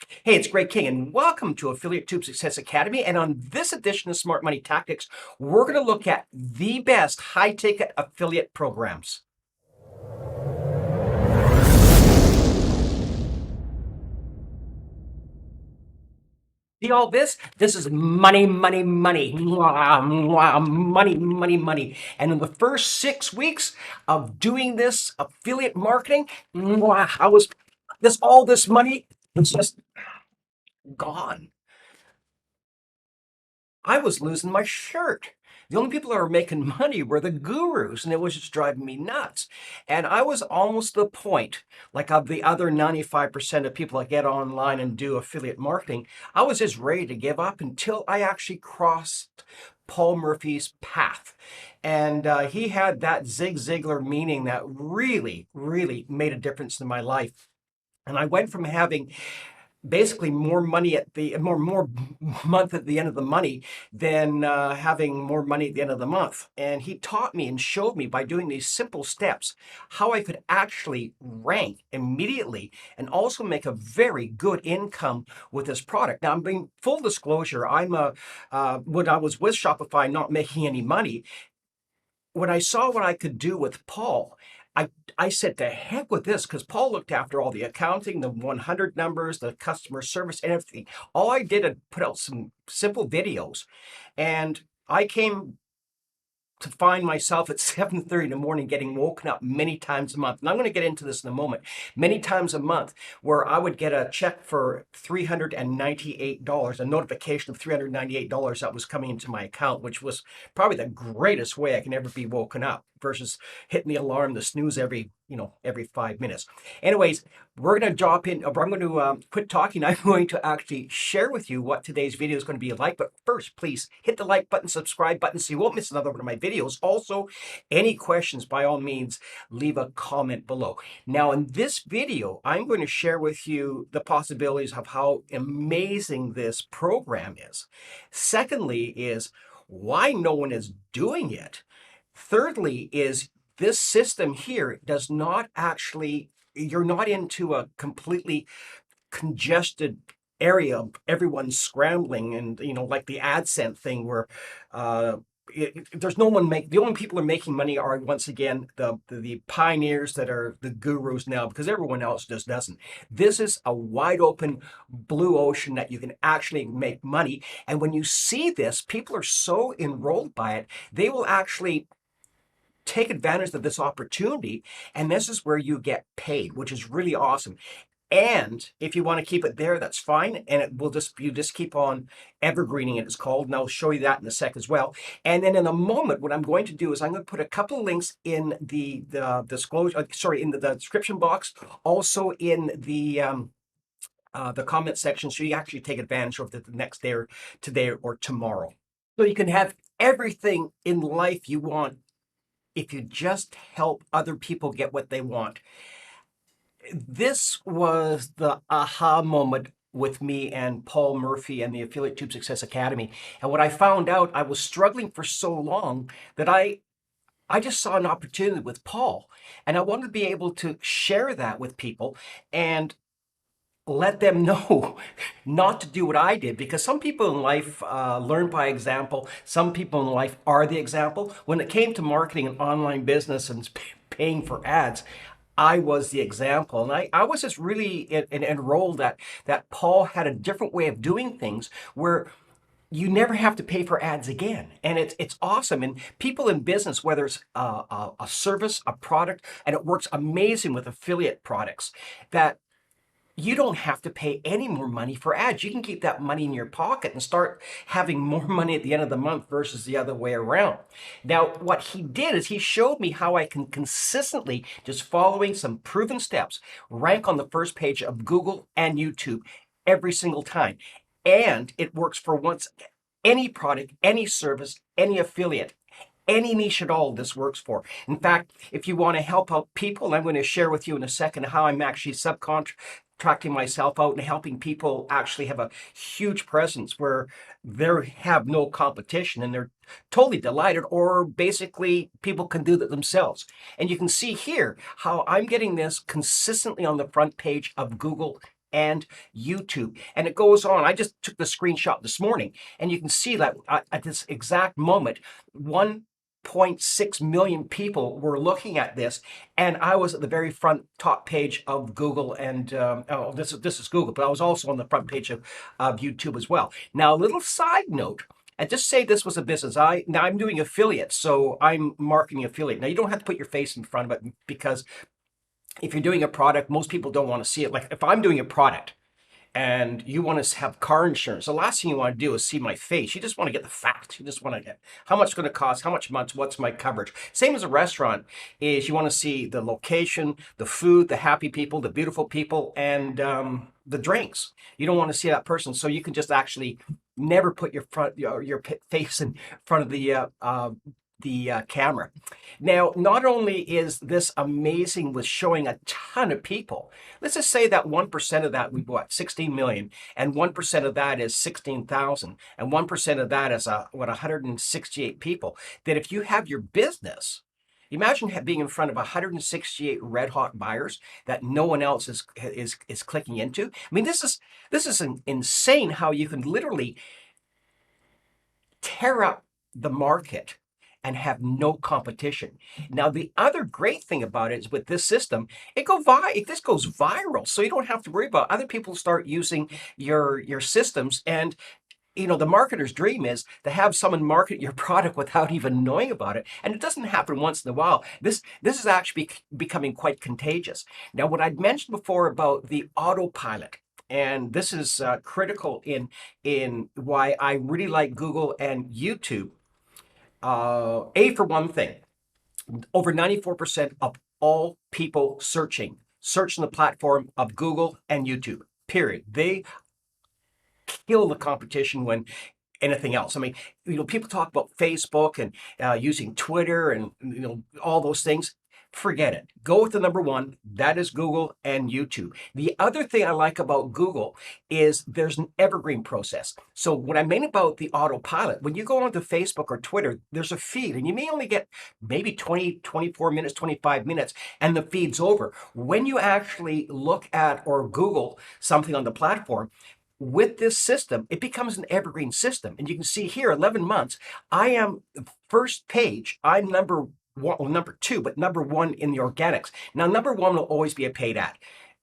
Hey, it's Greg King, and welcome to Affiliate Tube Success Academy. And on this edition of Smart Money Tactics, we're going to look at the best high-ticket affiliate programs. See all this? This is money, money, money. Mwah, mwah, money, money, money. And in the first 6 weeks of doing this affiliate marketing, mwah, all this money was just gone. I was losing my shirt. The only people that were making money were the gurus, and it was just driving me nuts. And I was almost the point, like of the other 95% of people that get online and do affiliate marketing, I was just ready to give up until I actually crossed Paul Murphy's path. And he had that Zig Zigler meaning that really, really made a difference in my life. And I went from having basically more money at the more month at the end of the money than having more money at the end of the month. And he taught me and showed me by doing these simple steps how I could actually rank immediately and also make a very good income with this product. Now, I'm being full disclosure. When I was with Shopify, not making any money, when I saw what I could do with Paul, I said to heck with this, because Paul looked after all the accounting, the 100 numbers, the customer service, and everything. All I did is put out some simple videos, and I came to find myself at 7:30 in the morning getting woken up many times a month. And I'm going to get into this in a moment. Many times a month where I would get a check for $398, a notification of $398 that was coming into my account, which was probably the greatest way I can ever be woken up versus hitting the alarm, the snooze every 5 minutes. Anyways, we're going to drop in, or I'm going to quit talking. I'm going to actually share with you what today's video is going to be like. But first, please hit the like button, subscribe button, so you won't miss another one of my videos. Also, any questions, by all means, leave a comment below. Now, in this video, I'm going to share with you the possibilities of how amazing this program is. Secondly is why no one is doing it. Thirdly is this system here does not actually, you're not into a completely congested area of everyone scrambling and, like the AdSense thing where there's no one the only people who are making money are once again the pioneers that are the gurus now, because everyone else just doesn't. This is a wide open blue ocean that you can actually make money. And when you see this, people are so enrolled by it, they will actually take advantage of this opportunity, and this is where you get paid, which is really awesome. And if you want to keep it there, that's fine, and you just keep on evergreening it, it's called, and I'll show you that in a sec as well. And then in a moment, what I'm going to do is I'm going to put a couple of links in the disclosure, in the description box, also in the comment section, so you actually take advantage of it the next day or today or tomorrow. So you can have everything in life you want if you just help other people get what they want. This was the aha moment with me and Paul Murphy and the Affiliate Tube Success Academy. And what I found out, I was struggling for so long that I just saw an opportunity with Paul. And I wanted to be able to share that with people and let them know not to do what I did, because some people in life learn by example. Some people in life are the example. When it came to marketing and online business and paying for ads, I was the example. And I was just really enrolled that Paul had a different way of doing things where you never have to pay for ads again. And it's awesome. And people in business, whether it's a service, a product, and it works amazing with affiliate products, that you don't have to pay any more money for ads. You can keep that money in your pocket and start having more money at the end of the month versus the other way around. Now, what he did is he showed me how I can consistently, just following some proven steps, rank on the first page of Google and YouTube every single time. And it works for any product, any service, any affiliate. Any niche at all this works for. In fact, if you want to help out people, and I'm going to share with you in a second how I'm actually subcontracting myself out and helping people actually have a huge presence where they have no competition and they're totally delighted, or basically people can do that themselves. And you can see here how I'm getting this consistently on the front page of Google and YouTube. And it goes on. I just took the screenshot this morning, and you can see that at this exact moment, 1.6 million people were looking at this, and I was at the very front top page of Google, and oh, this is Google, but I was also on the front page of YouTube as well. Now, a little side note. And just say this was a business. Now I'm doing affiliates, so I'm marketing affiliate. Now you don't have to put your face in front of it, because if you're doing a product, most people don't want to see it. Like if I'm doing a product and you want to have car insurance, the last thing you want to do is see my face. You just want to get the facts. You just want to get how much it's going to cost, how much months, what's my coverage. Same as a restaurant is you want to see the location, the food, the happy people, the beautiful people, and the drinks. You don't want to see that person, so you can just actually never put your face in front of the camera. Now, not only is this amazing with showing a ton of people, let's just say that 1% of that we bought 16 million, and 1% of that is 16,000, and 1% of that is 168 people. That if you have your business, imagine being in front of 168 red hot buyers that no one else is clicking into. I mean, this is insane how you can literally tear up the market and have no competition. Now, the other great thing about it is with this system, this goes viral, so you don't have to worry about other people start using your systems. And the marketer's dream is to have someone market your product without even knowing about it. And it doesn't happen once in a while. This is actually becoming quite contagious. Now, what I'd mentioned before about the autopilot, and this is critical in why I really like Google and YouTube. For one thing, over 94% of all people searching the platform of Google and YouTube, period. They kill the competition when anything else. I mean, people talk about Facebook and using Twitter and all those things. Forget it. Go with the number one. That is Google and YouTube. The other thing I like about Google is there's an evergreen process. So what I mean about the autopilot, when you go onto Facebook or Twitter, there's a feed, and you may only get maybe 20, 24 minutes, 25 minutes, and the feed's over. When you actually look at or Google something on the platform, with this system, it becomes an evergreen system. And you can see here, 11 months, I am first page. I'm number two, but number one in the organics. Now, number one will always be a paid ad.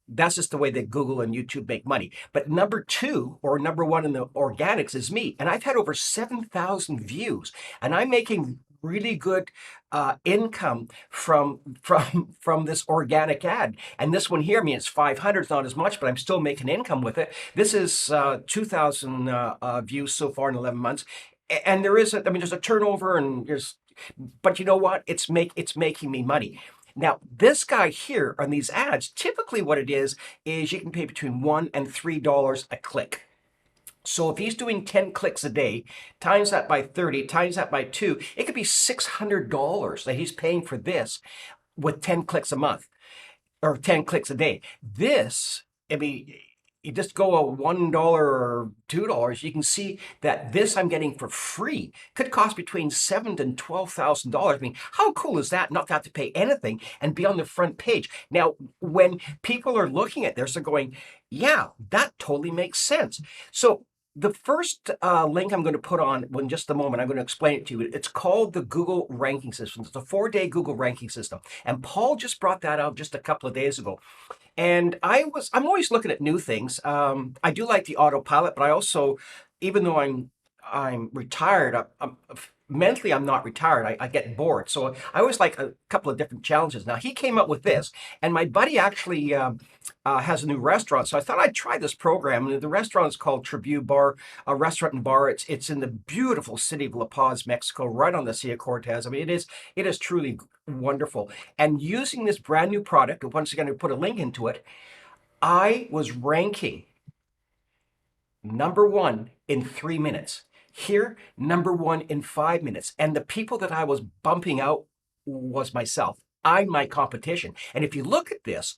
That's just the way that Google and YouTube make money. But number two or number one in the organics is me. And I've had over 7,000 views, and I'm making really good income from this organic ad. And this one here, I mean, it's 500, it's not as much, but I'm still making income with it. This is 2,000 views so far in 11 months. And there's a turnover, and but you know what? It's making me money. Now, this guy here on these ads, typically what it is you can pay between $1 and $3 a click. So if he's doing 10 clicks a day, times that by 30, times that by 2, it could be $600 that he's paying for this with 10 clicks a month or 10 clicks a day. This, I mean, you just go a $1 or $2, you can see that this I'm getting for free could cost between $7,000 and $12,000. I mean, how cool is that? Not to have to pay anything and be on the front page. Now, when people are looking at this, they're going, yeah, that totally makes sense. So the first link I'm going to put on in just a moment, I'm going to explain it to you. It's called the Google Ranking System. It's a 4-day Google Ranking System. And Paul just brought that out just a couple of days ago. And I'm always looking at new things. I do like the autopilot, but I also, even though I'm retired, mentally I'm not retired. I get bored. So I always like a couple of different challenges. Now, he came up with this, and my buddy actually has a new restaurant. So I thought I'd try this program. And the restaurant is called Tribute Bar, a restaurant and bar. It's in the beautiful city of La Paz, Mexico, right on the Sea of Cortez. I mean, it is truly wonderful. And using this brand new product, once again, I put a link into it, I was ranking number one in 3 minutes. Here, number one in 5 minutes. And the people that I was bumping out was myself. I'm my competition. And if you look at this,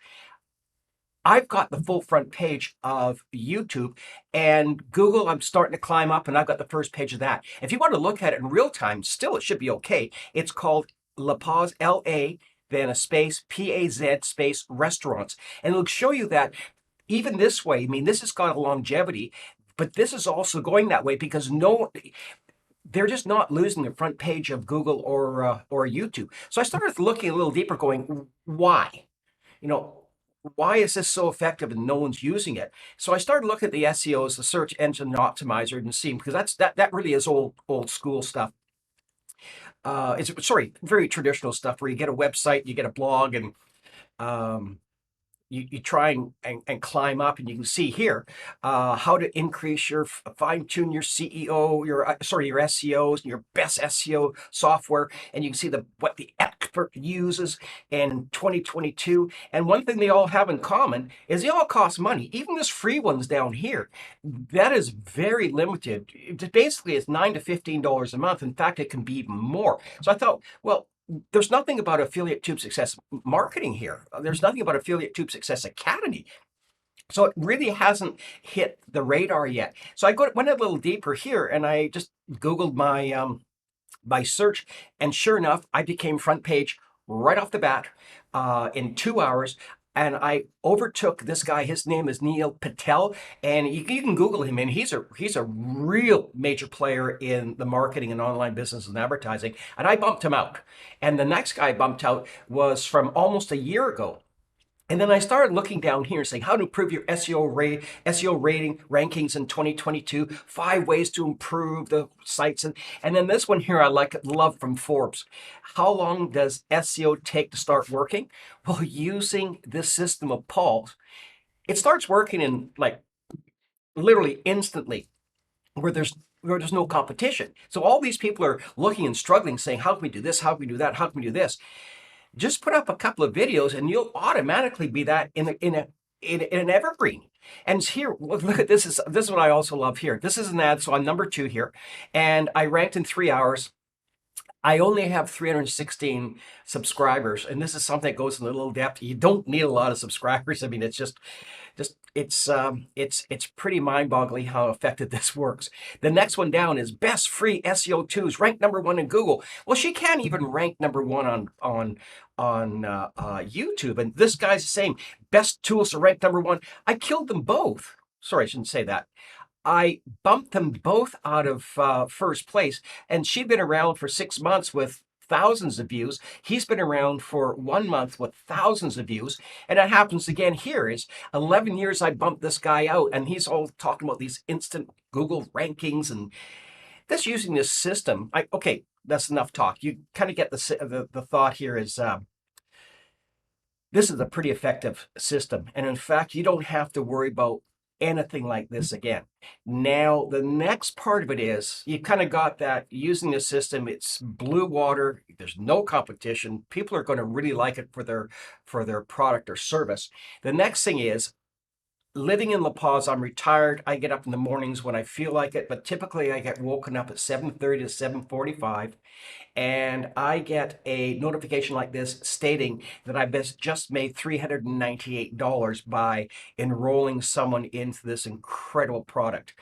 I've got the full front page of YouTube, and Google, I'm starting to climb up, and I've got the first page of that. If you want to look at it in real time, still it should be okay. It's called La Paz, L-A, then a space, P-A-Z, space, restaurants. And it'll show you that even this way, I mean, this has got a longevity, but this is also going that way because they're just not losing the front page of Google or YouTube. So I started looking a little deeper, going, why? You know, why is this so effective and no one's using it? So I started looking at the SEOs, the search engine optimizer, and seeing, because that really is old school stuff. It's very traditional stuff where you get a website, you get a blog, and um, you try and climb up, and you can see here how to increase your fine tune your CEO, your SEOs, and your best SEO software, and you can see what the expert uses in 2022. And one thing they all have in common is they all cost money. Even this free ones down here, that is very limited. Basically, it's $9 to $15 a month. In fact, it can be even more. So I thought, well, there's nothing about Affiliate Tube Success marketing here. There's nothing about Affiliate Tube Success Academy. So it really hasn't hit the radar yet. So I went a little deeper here, and I just Googled my search, and sure enough, I became front page right off the bat in 2 hours. And I overtook this guy. His name is Neil Patel, and you can Google him. And he's a real major player in the marketing and online business and advertising. And I bumped him out. And the next guy I bumped out was from almost a year ago. And then I started looking down here and saying how to improve your SEO rating rankings in 2022, 5 ways to improve the sites. And then this one here I love from Forbes. How long does SEO take to start working? Well, using this system of polls, it starts working in like literally instantly where there's no competition. So all these people are looking and struggling, saying, how can we do this? How can we do that? How can we do this? Just put up a couple of videos and you'll automatically be that in an evergreen. And here, look at this. This is what I also love here. This is an ad, so I'm number 2 here, and I ranked in 3 hours. I only have 316 subscribers, and this is something that goes in a little depth. You don't need a lot of subscribers. I mean, it's pretty mind-boggling how effective this works. The next one down is best free SEO tools, ranked number 1 in Google. Well, she can't even rank number 1 on YouTube, and this guy's the same. Best tools to rank number 1. I killed them both. Sorry, I shouldn't say that. I bumped them both out of first place, and she'd been around for 6 months with thousands of views. He's been around for 1 month with thousands of views. And it happens again here is 11 years I bumped this guy out, and he's all talking about these instant Google rankings and this using this system. Okay, that's enough talk. You kind of get the thought here is this is a pretty effective system. And in fact, you don't have to worry about anything like this again. Now, the next part of it is you kind of got that using the system. It's blue water. There's no competition. People are going to really like it for their product or service. The next thing is living in La Paz. I'm retired. I get up in the mornings when I feel like it, but typically I get woken up at 7:30 to 7:45. And I get a notification like this stating that I've just made $398 by enrolling someone into this incredible product.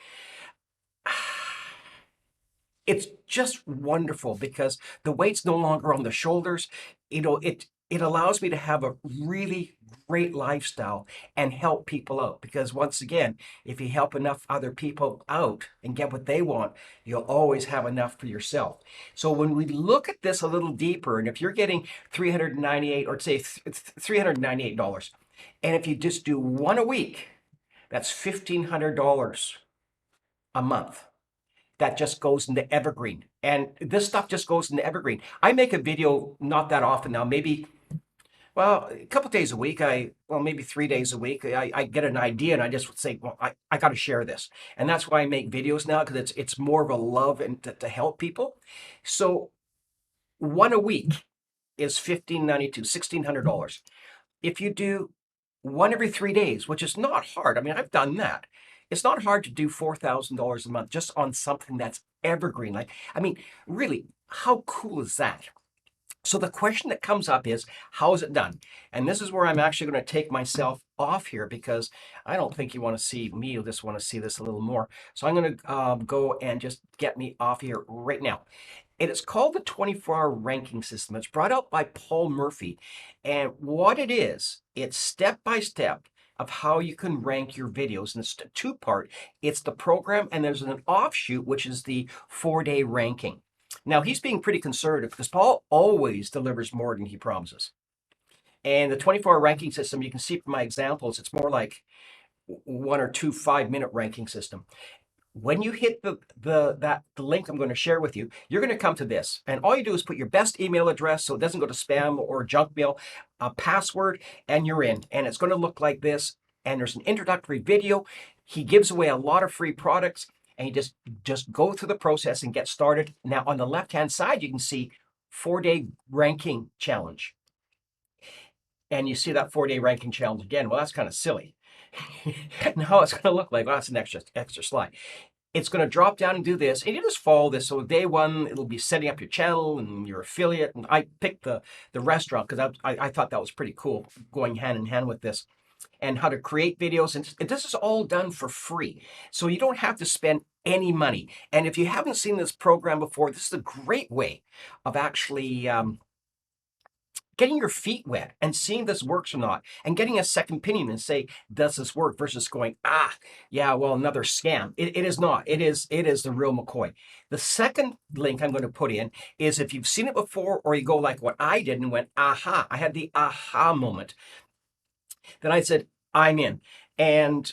It's just wonderful because the weight's no longer on the shoulders. It allows me to have a really great lifestyle and help people out. Because once again, if you help enough other people out and get what they want, you'll always have enough for yourself. So when we look at this a little deeper, and if you're getting 398 or say $398, and if you just do 1 a week, that's $1,500 a month. That just goes into Evergreen. And this stuff just goes into Evergreen. I make a video not that often now, maybe, well, a couple days a week, maybe 3 days a week. I get an idea and I just would say, well, I got to share this. And that's why I make videos now, because it's more of a love and to help people. So 1 a week is $1,592, $1,600. If you do 1 every 3 days, which is not hard. I mean, I've done that. It's not hard to do $4,000 a month just on something that's evergreen. Really, how cool is that? So the question that comes up is, how is it done? And this is where I'm actually going to take myself off here, because I don't think you want to see me. You just want to see this a little more. So I'm going to go and just get me off here right now. It is called the 24-hour ranking system. It's brought out by Paul Murphy. And what it is, it's step by step of how you can rank your videos. And it's a two-part. It's the program, and there's an offshoot, which is the 4-day ranking. Now, he's being pretty conservative because Paul always delivers more than he promises. And the 24-hour ranking system, you can see from my examples, it's more like 1 or 2 5-minute ranking system. When you hit the link I'm going to share with you, you're going to come to this. And all you do is put your best email address so it doesn't go to spam or junk mail, a password, and you're in. And it's going to look like this. And there's an introductory video. He gives away a lot of free products, and you just go through the process and get started. Now, on the left-hand side, you can see 4-day ranking challenge. And you see that 4-day ranking challenge again. Well, that's kind of silly. Now it's going to look like, well, that's an extra slide. It's going to drop down and do this, and you just follow this. So day 1, it'll be setting up your channel and your affiliate. And I picked the restaurant because I thought that was pretty cool, going hand in hand with this, and how to create videos. And this is all done for free, so you don't have to spend any money. And if you haven't seen this program before, this is a great way of actually getting your feet wet and seeing this works or not, and getting a second opinion and say, does this work, versus going, yeah, well, another scam. It is not. It is the real McCoy. The second link I'm going to put in is if you've seen it before, or you go like what I did and went, aha, I had the aha moment. Then I said, I'm in. And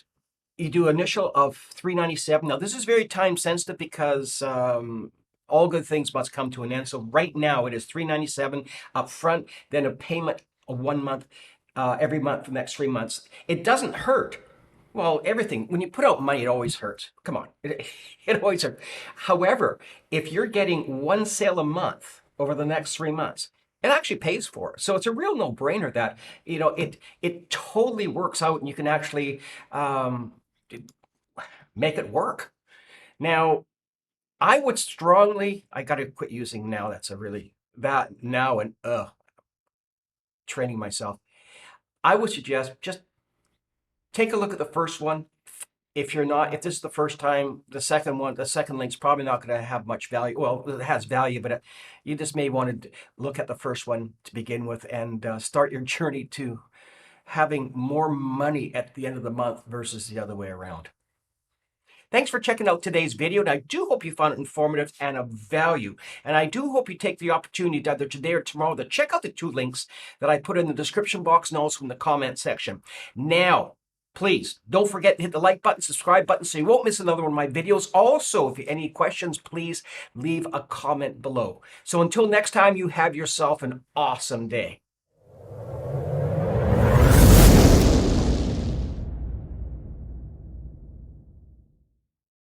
you do initial of $397. Now, this is very time sensitive because all good things must come to an end. So right now it is $397 up front, then a payment of 1 month every month for the next 3 months. It doesn't hurt. Well, everything, when you put out money, it always hurts. Come on, it always hurts. However, if you're getting 1 sale a month over the next 3 months, it actually pays for it. So it's a real no-brainer that, it totally works out, and you can actually make it work. Now, I would strongly, I got to quit using now. That's now and training myself. I would suggest just take a look at the first one. If this is the first time, the second link's probably not going to have much value. Well, it has value, but you just may want to look at the first one to begin with, and start your journey to having more money at the end of the month versus the other way around. Thanks for checking out today's video, and I do hope you found it informative and of value. And I do hope you take the opportunity either today or tomorrow to check out the 2 links that I put in the description box and also in the comment section. Now, please don't forget to hit the like button, subscribe button, so you won't miss another one of my videos. Also, if you have any questions, please leave a comment below. So until next time, you have yourself an awesome day.